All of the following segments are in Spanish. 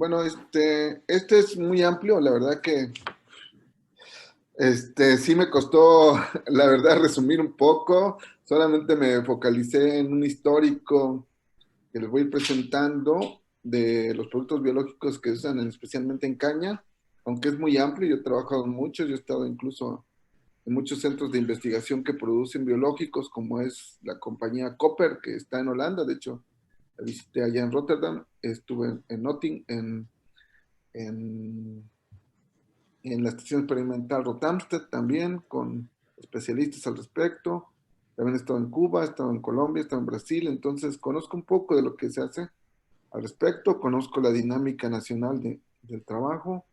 Bueno, este es muy amplio, la verdad que sí me costó, la verdad, resumir un poco. Solamente me focalicé en un histórico que les voy a ir presentando de los productos biológicos que se usan especialmente en caña, aunque es muy amplio. Yo he trabajado en muchos, yo he estado incluso en muchos centros de investigación que producen biológicos, como es la compañía Copper, que está en Holanda. De hecho, la visité allá en Rotterdam, estuve en Notting, en en la estación experimental Rotamsted también, con especialistas al respecto. También he estado en Cuba, he estado en Colombia, he estado en Brasil, entonces conozco un poco de lo que se hace al respecto, conozco la dinámica nacional del trabajo.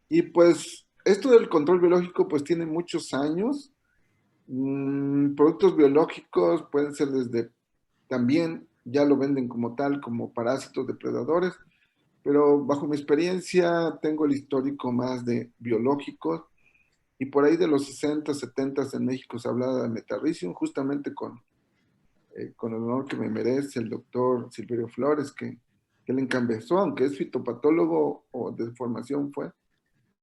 Y pues esto del control biológico pues tiene muchos años. Productos biológicos pueden ser desde, también ya lo venden como tal, como parásitos depredadores, pero bajo mi experiencia tengo el histórico más de biológicos. Y por ahí de los 60, 70 en México se hablaba de Metarricium, justamente con el honor que me merece el doctor Silverio Flores, que él encabezó, aunque es fitopatólogo o de formación fue.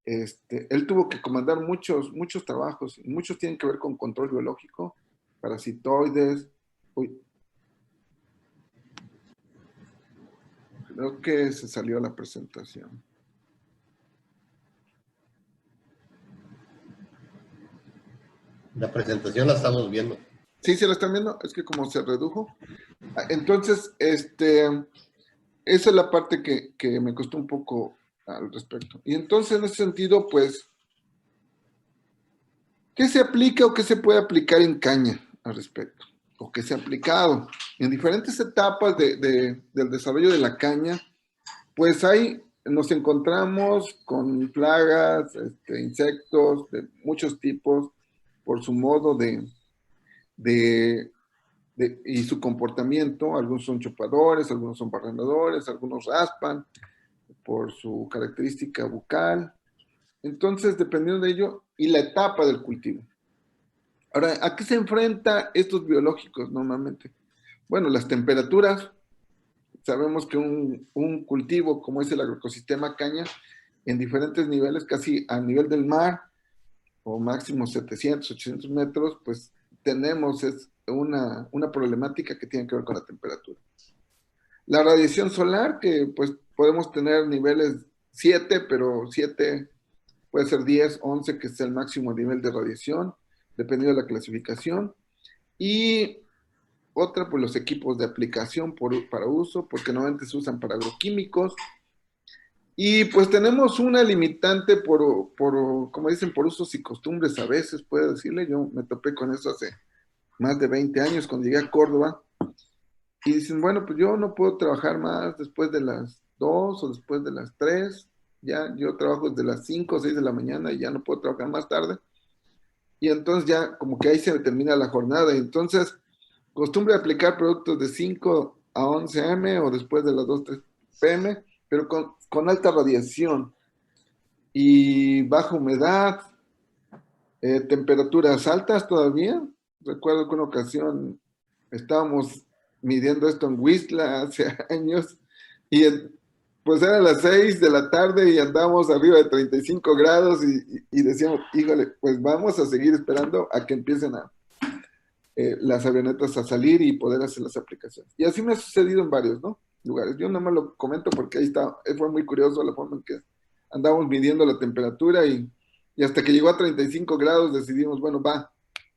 Él tuvo que comandar muchos trabajos, y muchos tienen que ver con control biológico, parasitoides. Uy, creo que se salió la presentación. La presentación la estamos viendo. Sí, se la están viendo, es que como se redujo. Entonces, esa es la parte que me costó un poco al respecto. Y entonces, en ese sentido, pues, ¿qué se aplica o qué se puede aplicar en caña al respecto? O qué se ha aplicado. En diferentes etapas del desarrollo de la caña, pues ahí nos encontramos con plagas, insectos de muchos tipos, por su modo de y su comportamiento. Algunos son chupadores, algunos son barrenadores, algunos raspan por su característica bucal. Entonces, dependiendo de ello, y la etapa del cultivo. Ahora, ¿a qué se enfrenta estos biológicos normalmente? Bueno, las temperaturas. Sabemos que un cultivo como es el agroecosistema caña, en diferentes niveles, casi a nivel del mar, o máximo 700, 800 metros, pues tenemos una problemática que tiene que ver con la temperatura. La radiación solar, que pues podemos tener niveles 7, pero 7 puede ser 10, 11, que es el máximo nivel de radiación, dependiendo de la clasificación. Y otra, pues los equipos de aplicación para uso, porque normalmente se usan para agroquímicos. Y pues tenemos una limitante como dicen, por usos y costumbres a veces, puedo decirle. Yo me topé con eso hace más de 20 años cuando llegué a Córdoba. Y dicen, bueno, pues yo no puedo trabajar más después de las 2 o después de las 3. Ya yo trabajo desde las 5 o 6 de la mañana y ya no puedo trabajar más tarde. Y entonces ya como que ahí se termina la jornada. Y entonces, costumbre aplicar productos de 5 a 11 m o después de las 2, 3 pm, pero con alta radiación y baja humedad, temperaturas altas todavía. Recuerdo que una ocasión estábamos midiendo esto en Whistler hace años y pues eran las 6 de la tarde y andábamos arriba de 35 grados y decíamos, híjole, pues vamos a seguir esperando a que empiecen las avionetas a salir y poder hacer las aplicaciones. Y así me ha sucedido en varios, ¿no? Lugares. Yo no me lo comento porque ahí está, fue muy curioso la forma en que andábamos midiendo la temperatura y hasta que llegó a 35 grados decidimos, bueno,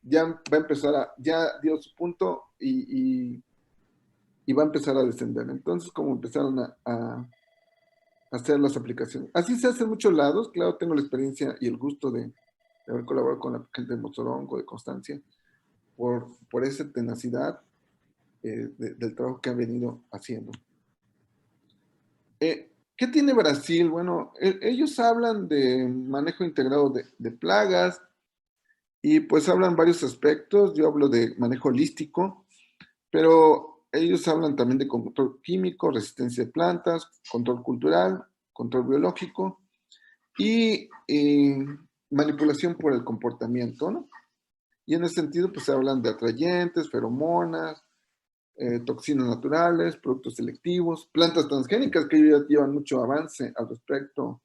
ya va a empezar ya dio su punto y va a empezar a descender. Entonces, como empezaron a hacer las aplicaciones. Así se hace en muchos lados. Claro, tengo la experiencia y el gusto de haber colaborado con la gente de Mozorongo, de Constancia, por esa tenacidad del trabajo que han venido haciendo. ¿Qué tiene Brasil? Bueno, ellos hablan de manejo integrado de plagas y pues hablan varios aspectos. Yo hablo de manejo holístico, pero ellos hablan también de control químico, resistencia de plantas, control cultural, control biológico y manipulación por el comportamiento, ¿no? Y en ese sentido, pues se hablan de atrayentes, feromonas, toxinas naturales, productos selectivos, plantas transgénicas que ya llevan mucho avance al respecto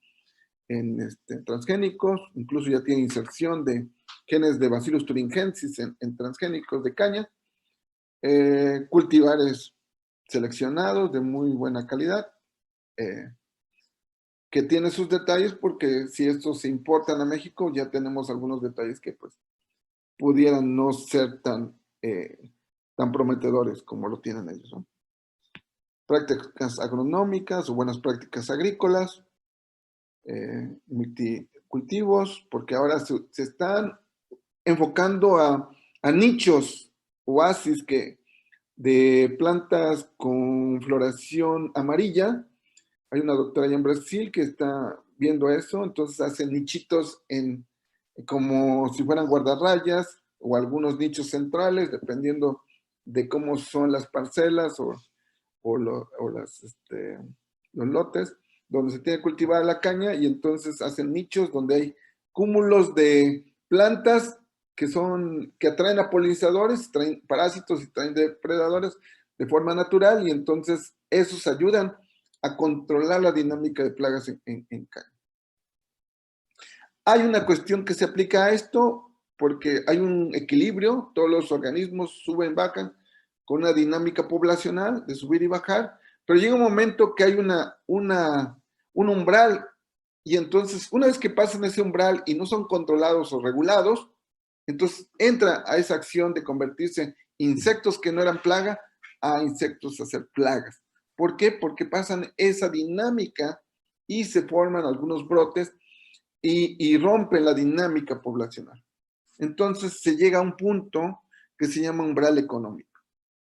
en transgénicos, incluso ya tiene inserción de genes de Bacillus thuringiensis en transgénicos de caña, cultivares seleccionados de muy buena calidad, que tiene sus detalles porque si estos se importan a México ya tenemos algunos detalles que pues pudieran no ser tan prometedores como lo tienen ellos, ¿no? Prácticas agronómicas o buenas prácticas agrícolas, multicultivos, porque ahora se están enfocando a nichos, oasis de plantas con floración amarilla. Hay una doctora allá en Brasil que está viendo eso, entonces hacen nichitos como si fueran guardarrayas o algunos nichos centrales, dependiendo de cómo son las parcelas o los lotes, donde se tiene que cultivar la caña, y entonces hacen nichos donde hay cúmulos de plantas que atraen a polinizadores, traen parásitos y traen depredadores de forma natural, y entonces esos ayudan a controlar la dinámica de plagas en caña. Hay una cuestión que se aplica a esto porque hay un equilibrio, todos los organismos suben, bajan, con una dinámica poblacional de subir y bajar, pero llega un momento que hay un umbral, y entonces una vez que pasan ese umbral y no son controlados o regulados, entonces entra a esa acción de convertirse insectos que no eran plaga a insectos a ser plagas. ¿Por qué? Porque pasan esa dinámica y se forman algunos brotes y rompen la dinámica poblacional. Entonces se llega a un punto que se llama umbral económico,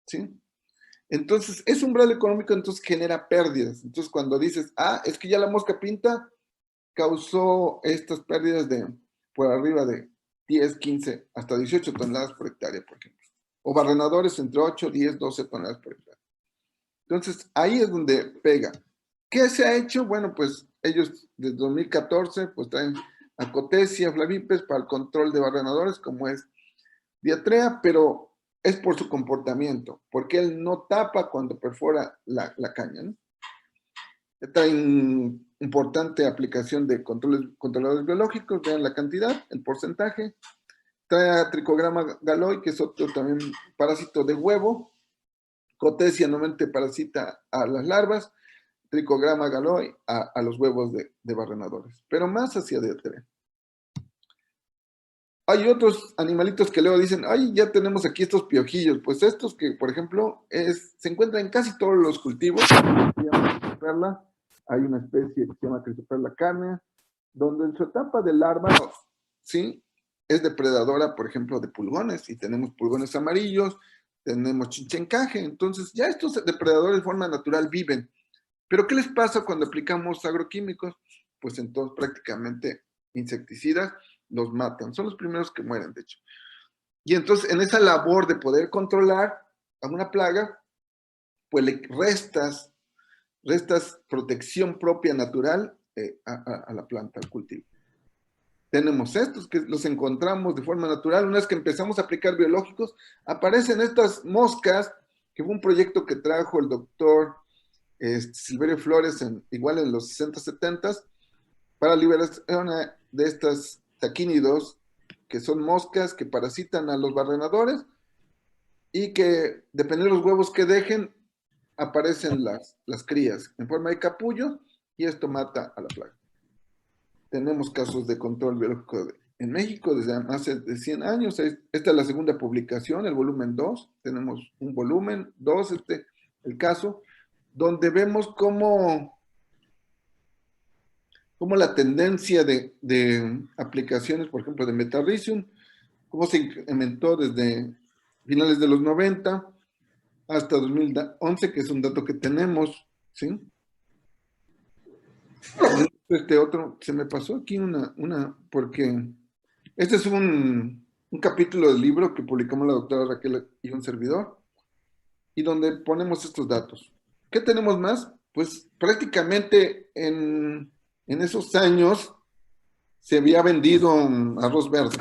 ¿sí? Entonces, ese umbral económico entonces genera pérdidas. Entonces, cuando dices, es que ya la mosca pinta causó estas pérdidas por arriba de 10, 15, hasta 18 toneladas por hectárea, por ejemplo. O barrenadores entre 8, 10, 12 toneladas por hectárea. Entonces, ahí es donde pega. ¿Qué se ha hecho? Bueno, pues ellos desde 2014 pues traen Acotecia flavipes para el control de barrenadores, como es Diatrea, pero es por su comportamiento, porque él no tapa cuando perfora la caña, ¿no? Traen importante aplicación de controladores biológicos, vean la cantidad, el porcentaje. Trae a Trichogramma galloi, que es otro también parásito de huevo. Cotesia normalmente parasita a las larvas, Trichogramma galloi a los huevos de barrenadores, pero más hacia Diatrea. Hay otros animalitos que luego dicen, ya tenemos aquí estos piojillos. Pues estos que, por ejemplo, se encuentran en casi todos los cultivos. Se llama Cryptoperla. Hay una especie que se llama Cryptoperla carnea, donde en su etapa de larva, ¿sí?, es depredadora, por ejemplo, de pulgones, y tenemos pulgones amarillos, tenemos chinchencaje. Entonces, ya estos depredadores de forma natural viven. Pero, ¿qué les pasa cuando aplicamos agroquímicos? Pues entonces prácticamente insecticidas los matan, son los primeros que mueren, de hecho. Y entonces, en esa labor de poder controlar a una plaga, pues le restas protección propia natural a la planta, al cultivo. Tenemos estos que los encontramos de forma natural. Una vez que empezamos a aplicar biológicos, aparecen estas moscas, que fue un proyecto que trajo el doctor Silverio Flores igual en los 60, 70, para liberación de estas taquínidos, que son moscas que parasitan a los barrenadores y que, dependiendo de los huevos que dejen, aparecen las crías en forma de capullo, y esto mata a la plaga. Tenemos casos de control biológico en México desde hace de 100 años. Esta es la segunda publicación, el volumen 2. Tenemos un volumen 2, el caso, donde vemos cómo la tendencia de aplicaciones, por ejemplo, de Metarrhizium, cómo se incrementó desde finales de los 90 hasta 2011, que es un dato que tenemos, ¿sí? Otro, se me pasó aquí porque este es un capítulo del libro que publicamos la doctora Raquel y un servidor, y donde ponemos estos datos. ¿Qué tenemos más? Pues prácticamente en esos años se había vendido arroz verde.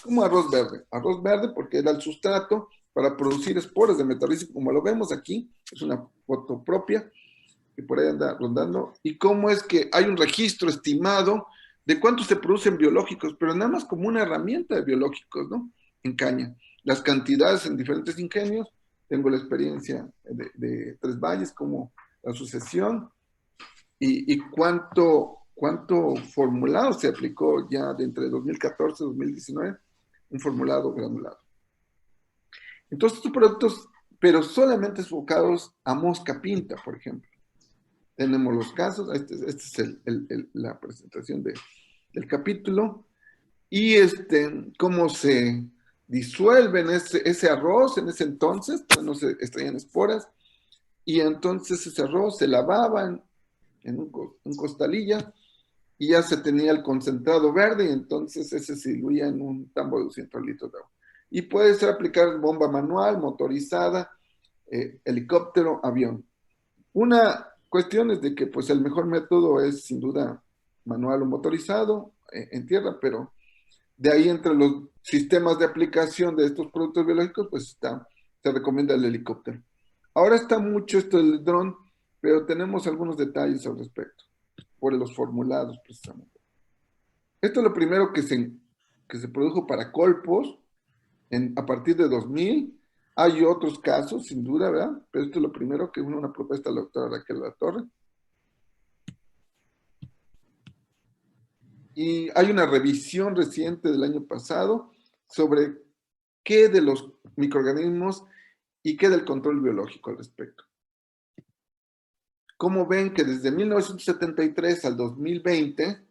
¿Cómo arroz verde? Arroz verde porque era el sustrato para producir esporas de metarricium, como lo vemos aquí, es una foto propia, que por ahí anda rondando, y cómo es que hay un registro estimado de cuánto se producen biológicos, pero nada más como una herramienta de biológicos, ¿no? En caña. Las cantidades en diferentes ingenios, tengo la experiencia de Tres Valles como la sucesión, y cuánto formulado se aplicó ya de entre 2014 y 2019, un formulado granulado. Entonces, estos productos, pero solamente enfocados a mosca pinta, por ejemplo. Tenemos los casos, este es la presentación del capítulo, y cómo se disuelven ese arroz en ese entonces, pues no se extraían esporas, y entonces ese arroz se lavaban en un costalilla, y ya se tenía el concentrado verde, y entonces ese se diluía en un tambo de 200 litros de agua. Y puede ser aplicar bomba manual, motorizada, helicóptero, avión. Una cuestión es de que pues el mejor método es sin duda manual o motorizado en tierra, pero de ahí entre los sistemas de aplicación de estos productos biológicos pues se recomienda el helicóptero. Ahora está mucho esto del dron, pero tenemos algunos detalles al respecto, por los formulados precisamente. Esto es lo primero que se produjo para colpos a partir de 2000. Hay otros casos, sin duda, ¿verdad? Pero esto es lo primero que una propuesta de la doctora Raquel Latorre. Y hay una revisión reciente del año pasado sobre qué de los microorganismos y qué del control biológico al respecto. ¿Cómo ven que desde 1973 al 2020,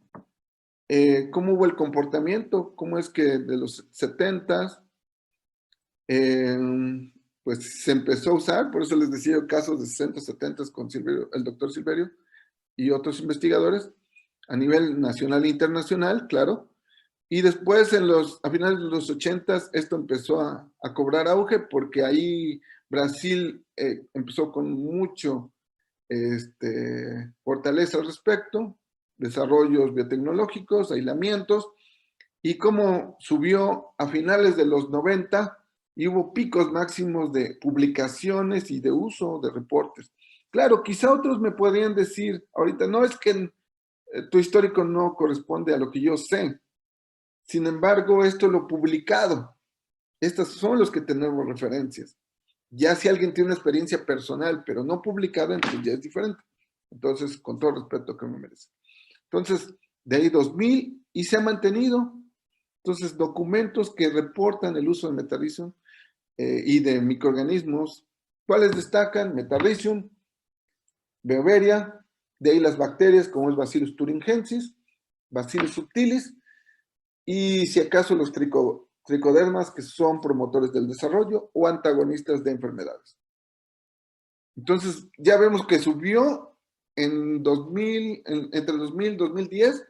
cómo hubo el comportamiento? ¿Cómo es que de los 70s, pues se empezó a usar? Por eso les decía casos de 60, 70 con Silverio, el doctor Silverio y otros investigadores a nivel nacional e internacional, claro. Y después, a finales de los 80s, esto empezó a cobrar auge porque ahí Brasil empezó con mucho fortaleza al respecto, desarrollos biotecnológicos, aislamientos, y cómo subió a finales de los 90 y hubo picos máximos de publicaciones y de uso de reportes. Claro, quizá otros me podrían decir, ahorita, no es que tu histórico no corresponde a lo que yo sé. Sin embargo, esto es lo publicado. Estos son los que tenemos referencias. Ya si alguien tiene una experiencia personal, pero no publicada, entonces ya es diferente. Entonces, con todo respeto que me merece. Entonces, de ahí 2000 y se ha mantenido. Entonces, documentos que reportan el uso de metarricium y de microorganismos. ¿Cuáles destacan? Metarricium, Beauveria, de ahí las bacterias como es Bacillus thuringiensis, Bacillus subtilis, y si acaso los tricodermas, que son promotores del desarrollo o antagonistas de enfermedades. Entonces, ya vemos que subió en 2000, entre 2000 y 2010,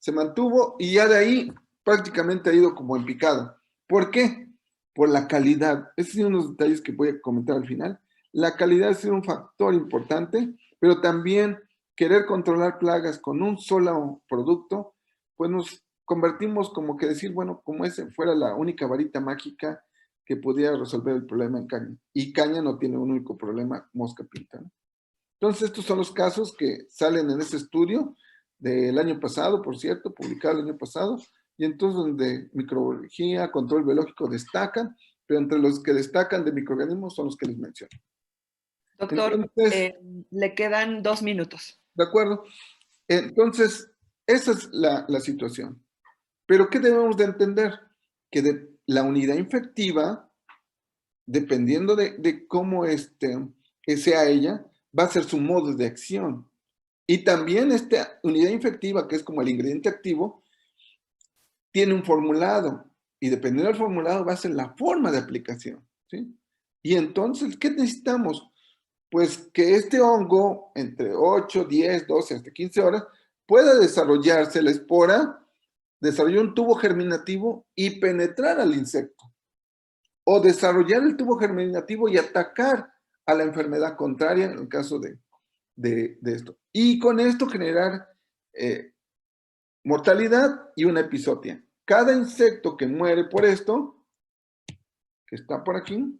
se mantuvo y ya de ahí prácticamente ha ido como en picada. ¿Por qué? Por la calidad. Esos son unos detalles que voy a comentar al final. La calidad es un factor importante, pero también querer controlar plagas con un solo producto, pues nos convertimos como que decir, bueno, como ese fuera la única varita mágica que pudiera resolver el problema en caña. Y caña no tiene un único problema, mosca pinta, ¿no? Entonces, estos son los casos que salen en ese estudio del año pasado, por cierto, publicado el año pasado, y entonces donde microbiología, control biológico destacan, pero entre los que destacan de microorganismos son los que les menciono. Doctor, Entonces, le quedan 2 minutos. de acuerdo. Entonces, esa es la situación. Pero, ¿qué debemos de entender? Que la unidad infectiva, dependiendo de cómo sea ella, va a ser su modo de acción. Y también esta unidad infectiva, que es como el ingrediente activo, tiene un formulado. Y dependiendo del formulado va a ser la forma de aplicación, ¿sí? Y entonces, ¿qué necesitamos? Pues que este hongo, entre 8, 10, 12, hasta 15 horas, pueda desarrollarse la espora, desarrollar un tubo germinativo y penetrar al insecto. O desarrollar el tubo germinativo y atacar a la enfermedad contraria en el caso de esto. Y con esto generar mortalidad y una epizotia. Cada insecto que muere por esto, que está por aquí,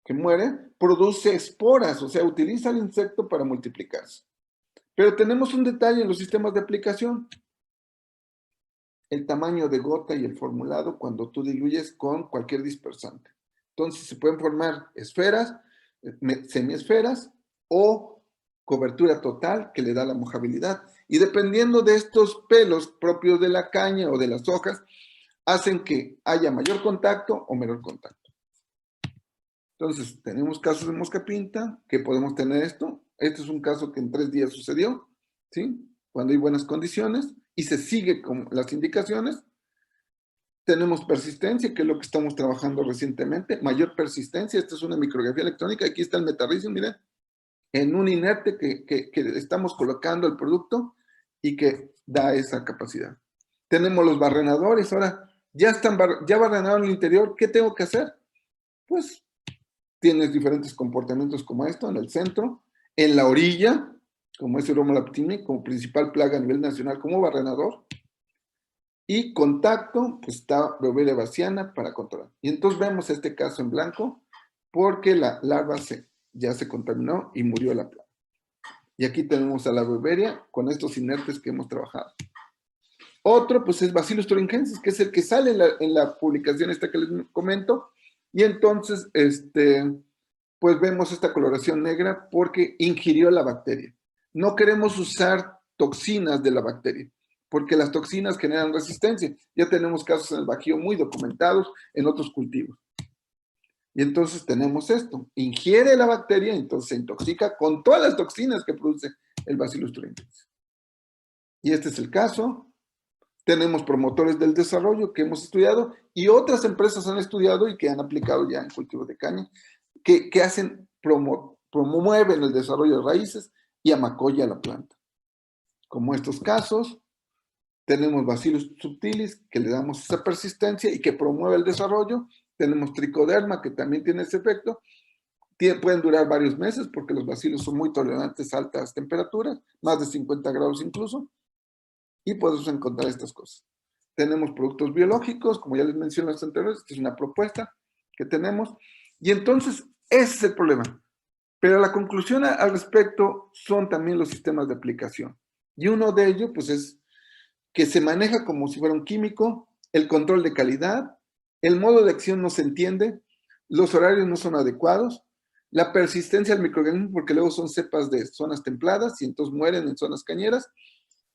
que muere, produce esporas, o sea, utiliza el insecto para multiplicarse. Pero tenemos un detalle en los sistemas de aplicación. El tamaño de gota y el formulado cuando tú diluyes con cualquier dispersante. Entonces se pueden formar esferas, semiesferas o cobertura total que le da la mojabilidad. Y dependiendo de estos pelos propios de la caña o de las hojas, hacen que haya mayor contacto o menor contacto. Entonces, tenemos casos de mosca pinta que podemos tener esto. Este es un caso que en 3 días sucedió, ¿sí? Cuando hay buenas condiciones y se sigue con las indicaciones. Tenemos persistencia, que es lo que estamos trabajando recientemente. Mayor persistencia, esta es una micrografía electrónica. Aquí está el metarrizio, miren, en un inerte que estamos colocando el producto y que da esa capacidad. Tenemos los barrenadores. Ahora, ya barrenaron el interior. ¿Qué tengo que hacer? Pues tienes diferentes comportamientos como esto, en el centro, en la orilla, como es el Romolaptini, como principal plaga a nivel nacional, como barrenador, y contacto, pues está Beauveria bassiana para controlar. Y entonces vemos este caso en blanco, porque la larva ya se contaminó y murió la plaga. Y aquí tenemos a la Beauveria con estos inertes que hemos trabajado. Otro, pues es Bacillus thuringiensis, que es el que sale en la publicación esta que les comento, y entonces, pues vemos esta coloración negra porque ingirió la bacteria. No queremos usar toxinas de la bacteria, porque las toxinas generan resistencia. Ya tenemos casos en el Bajío muy documentados en otros cultivos. Y entonces tenemos esto. Ingiere la bacteria, entonces se intoxica con todas las toxinas que produce el Bacillus thuringiensis. Y este es el caso. Tenemos promotores del desarrollo que hemos estudiado y otras empresas han estudiado y que han aplicado ya en cultivos de caña, que hacen, promueven el desarrollo de raíces y amacolla la planta. Como estos casos, tenemos Bacillus subtilis, que le damos esa persistencia y que promueve el desarrollo. Tenemos Trichoderma, que también tiene ese efecto. Pueden durar varios meses porque los bacilos son muy tolerantes a altas temperaturas, más de 50 grados incluso. Y podemos encontrar estas cosas. Tenemos productos biológicos, como ya les mencioné en los anteriores, esta es una propuesta que tenemos. Y entonces, ese es el problema. Pero la conclusión al respecto son también los sistemas de aplicación. Y uno de ellos, pues, es que se maneja como si fuera un químico, el control de calidad, el modo de acción no se entiende, los horarios no son adecuados, la persistencia del microorganismo, porque luego son cepas de zonas templadas y entonces mueren en zonas cañeras.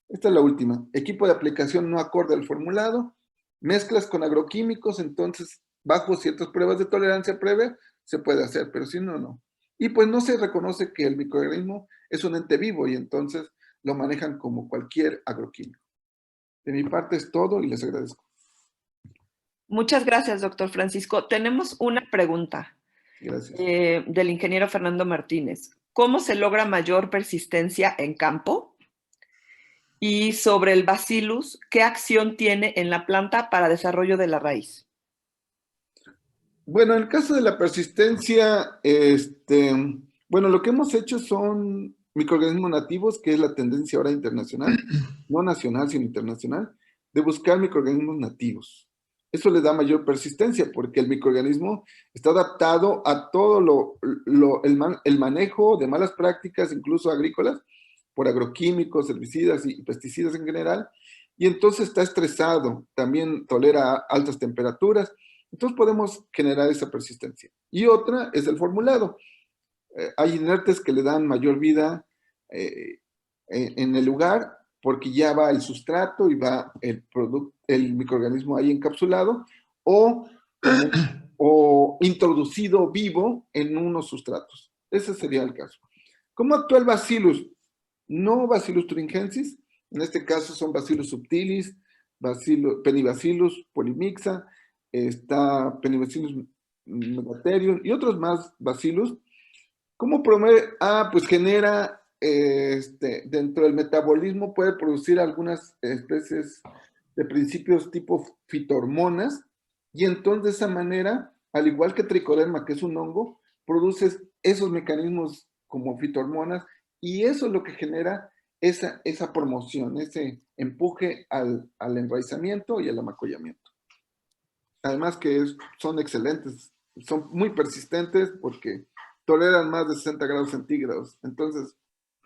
Esta es la última. Equipo de aplicación no acorde al formulado, mezclas con agroquímicos, entonces bajo ciertas pruebas de tolerancia previa se puede hacer, pero si no, no. Y pues no se reconoce que el microorganismo es un ente vivo y entonces lo manejan como cualquier agroquímico. De mi parte es todo y les agradezco. Muchas gracias, doctor Francisco. Tenemos una pregunta Gracias. del ingeniero Fernando Martínez. ¿Cómo se logra mayor persistencia en campo? Y sobre el Bacillus, ¿qué acción tiene en la planta para desarrollo de la raíz? Bueno, en el caso de la persistencia, bueno, lo que hemos hecho son microorganismos nativos, que es la tendencia ahora internacional, no nacional, sino internacional, de buscar microorganismos nativos. Eso le da mayor persistencia porque el microorganismo está adaptado a todo el manejo de malas prácticas, incluso agrícolas, por agroquímicos, herbicidas y pesticidas en general, y entonces está estresado, también tolera altas temperaturas. Entonces podemos generar esa persistencia. Y otra es el formulado. Hay inertes que le dan mayor vida en el lugar porque ya va el sustrato y va el microorganismo ahí encapsulado o introducido vivo en unos sustratos. Ese sería el caso. ¿Cómo actúa el Bacillus? No Bacillus thuringiensis, en este caso son Bacillus subtilis, Penibacillus polymixa, está Penibacillus megatherium y otros más Bacillus. ¿Cómo promueve? Pues genera, dentro del metabolismo puede producir algunas especies de principios tipo fitohormonas y entonces de esa manera, al igual que Trichoderma, que es un hongo, produce esos mecanismos como fitohormonas y eso es lo que genera esa promoción, ese empuje al enraizamiento y al amacollamiento. Además que son excelentes son muy persistentes porque toleran más de 60 grados centígrados. Entonces,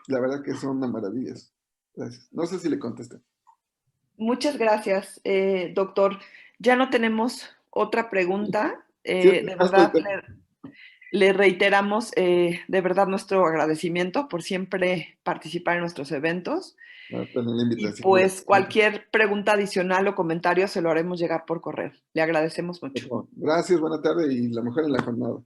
la verdad que son una maravilla. Gracias. No sé si le contesté. Muchas gracias, doctor. Ya no tenemos otra pregunta. Sí, De verdad, le reiteramos de verdad nuestro agradecimiento por siempre participar en nuestros eventos. la Y invitación. pues cualquier pregunta adicional o comentario se lo haremos llegar por correo. Le agradecemos mucho. Gracias, buena tarde y la mejor en la jornada.